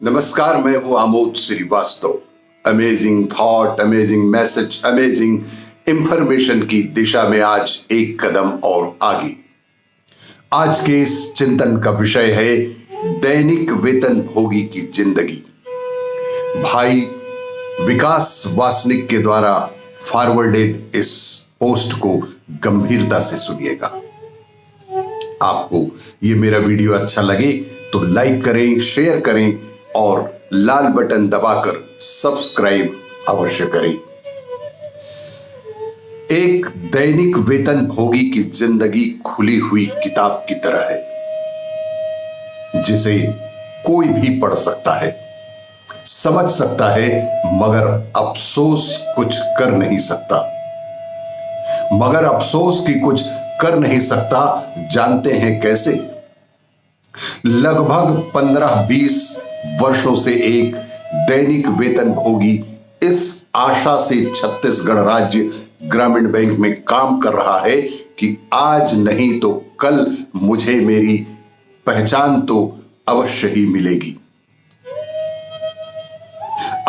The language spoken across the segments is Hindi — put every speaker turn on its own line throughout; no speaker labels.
नमस्कार, मैं हूं Amod Srivastava. Amazing thought, amazing message, amazing information की दिशा में आज एक कदम और आगे। आज के इस चिंतन का विषय है दैनिक वेतन भोगी की जिंदगी। भाई विकास वासनिक के द्वारा फॉरवर्डेड इस पोस्ट को गंभीरता से सुनिएगा। आपको ये मेरा वीडियो अच्छा लगे तो लाइक करें, शेयर करें और लाल बटन दबाकर सब्सक्राइब अवश्य करें। एक दैनिक वेतन भोगी की जिंदगी खुली हुई किताब की तरह है, जिसे कोई भी पढ़ सकता है, समझ सकता है, मगर अफसोस कुछ कर नहीं सकता। मगर अफसोस की कुछ कर नहीं सकता, जानते हैं कैसे? लगभग 15-20 वर्षों से एक दैनिक वेतन भोगी इस आशा से छत्तीसगढ़ राज्य ग्रामीण बैंक में काम कर रहा है कि आज नहीं तो कल मुझे मेरी पहचान तो अवश्य ही मिलेगी।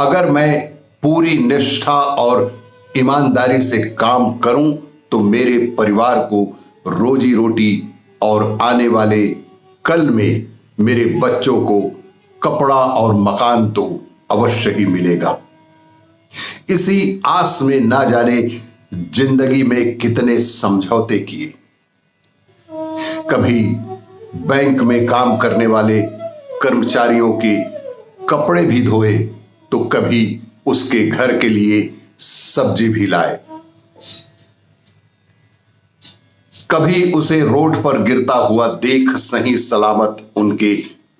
अगर मैं पूरी निष्ठा और ईमानदारी से काम करूं तो मेरे परिवार को रोजी रोटी और आने वाले कल में मेरे बच्चों को कपड़ा और मकान तो अवश्य ही मिलेगा। इसी आस में ना जाने जिंदगी में कितने समझौते किए। कभी बैंक में काम करने वाले कर्मचारियों के कपड़े भी धोए तो कभी उसके घर के लिए सब्जी भी लाए। कभी उसे रोड पर गिरता हुआ देख सही सलामत उनके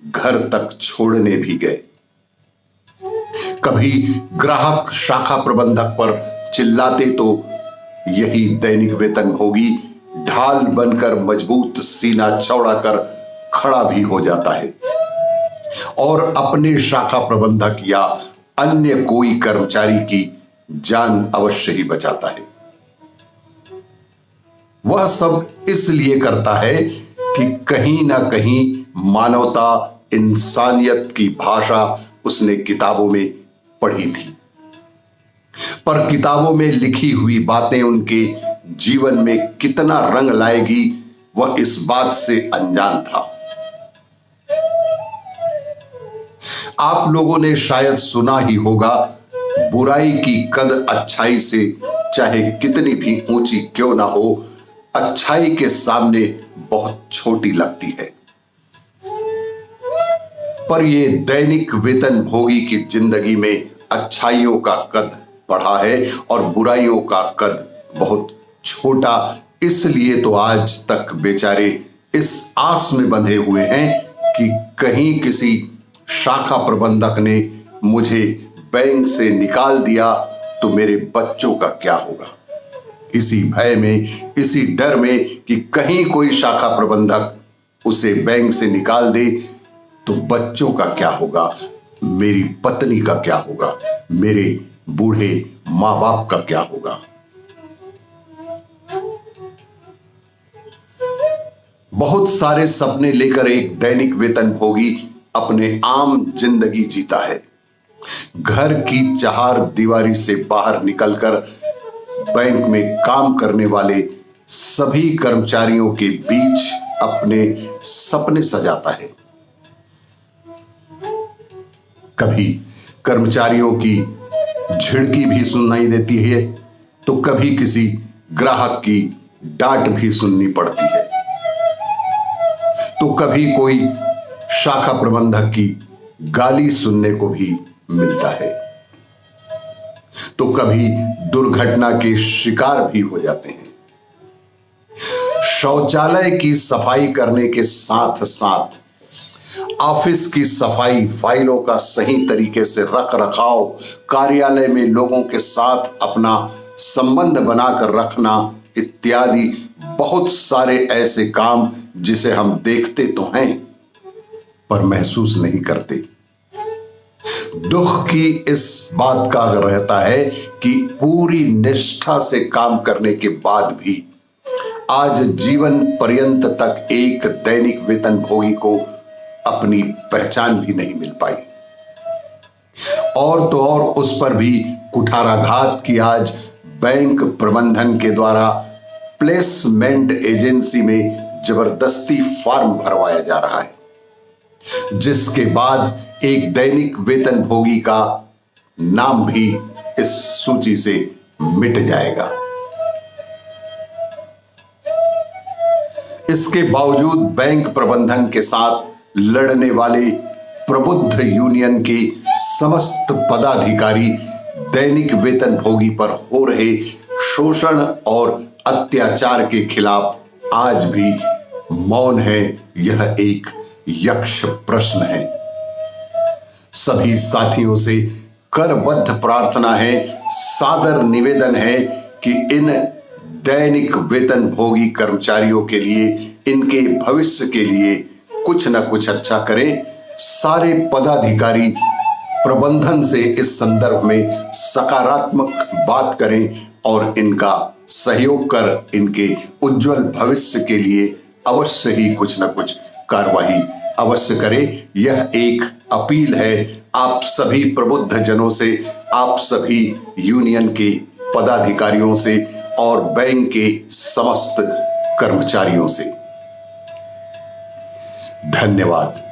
घर तक छोड़ने भी गए। कभी ग्राहक शाखा प्रबंधक पर चिल्लाते तो यही दैनिक वेतन भोगी ढाल बनकर मजबूत सीना चौड़ा कर खड़ा भी हो जाता है और अपने शाखा प्रबंधक या अन्य कोई कर्मचारी की जान अवश्य ही बचाता है। वह सब इसलिए करता है कि कहीं ना कहीं मानवता, इंसानियत की भाषा उसने किताबों में पढ़ी थी, पर किताबों में लिखी हुई बातें उनके जीवन में कितना रंग लाएगी वह इस बात से अनजान था। आप लोगों ने शायद सुना ही होगा, बुराई की कद अच्छाई से चाहे कितनी भी ऊंची क्यों ना हो, अच्छाई के सामने बहुत छोटी लगती है। पर यह दैनिक वेतन भोगी की जिंदगी में अच्छाइयों का कद बढ़ा है और बुराइयों का कद बहुत छोटा। इसलिए तो आज तक बेचारे इस आस में बंधे हुए हैं कि कहीं किसी शाखा प्रबंधक ने मुझे बैंक से निकाल दिया तो मेरे बच्चों का क्या होगा। इसी भय में, इसी डर में कि कहीं कोई शाखा प्रबंधक उसे बैंक से निकाल दे तो बच्चों का क्या होगा, मेरी पत्नी का क्या होगा, मेरे बूढ़े मां बाप का क्या होगा। बहुत सारे सपने लेकर एक दैनिक वेतन भोगी अपने आम जिंदगी जीता है। घर की चार दीवारी से बाहर निकलकर बैंक में काम करने वाले सभी कर्मचारियों के बीच अपने सपने सजाता है। कभी कर्मचारियों की झिड़की भी सुनाई देती है तो कभी किसी ग्राहक की डांट भी सुननी पड़ती है, तो कभी कोई शाखा प्रबंधक की गाली सुनने को भी मिलता है, तो कभी दुर्घटना के शिकार भी हो जाते हैं। शौचालय की सफाई करने के साथ साथ ऑफिस की सफाई, फाइलों का सही तरीके से रख रखाव, कार्यालय में लोगों के साथ अपना संबंध बनाकर रखना इत्यादि बहुत सारे ऐसे काम जिसे हम देखते तो हैं पर महसूस नहीं करते। दुख की इस बात का रहता है कि पूरी निष्ठा से काम करने के बाद भी आज जीवन पर्यंत तक एक दैनिक वेतन भोगी को अपनी पहचान भी नहीं मिल पाई। और तो और उस पर भी कुठाराघात की आज बैंक प्रबंधन के द्वारा प्लेसमेंट एजेंसी में जबरदस्ती फॉर्म भरवाया जा रहा है, जिसके बाद एक दैनिक वेतनभोगी का नाम भी इस सूची से मिट जाएगा। इसके बावजूद बैंक प्रबंधन के साथ लड़ने वाले प्रबुद्ध यूनियन के समस्त पदाधिकारी दैनिक वेतनभोगी पर हो रहे शोषण और अत्याचार के खिलाफ आज भी मौन है। यह एक यक्ष प्रश्न है। सभी साथियों से करबद्ध प्रार्थना है, सादर निवेदन है कि इन दैनिक वेतनभोगी कर्मचारियों के लिए, इनके भविष्य के लिए कुछ न कुछ अच्छा करें। सारे पदाधिकारी प्रबंधन से इस संदर्भ में सकारात्मक बात करें और इनका सहयोग कर इनके उज्जवल भविष्य के लिए अवश्य ही कुछ न कुछ कार्रवाई अवश्य करें। यह एक अपील है आप सभी प्रबुद्ध जनों से, आप सभी यूनियन के पदाधिकारियों से और बैंक के समस्त कर्मचारियों से। धन्यवाद।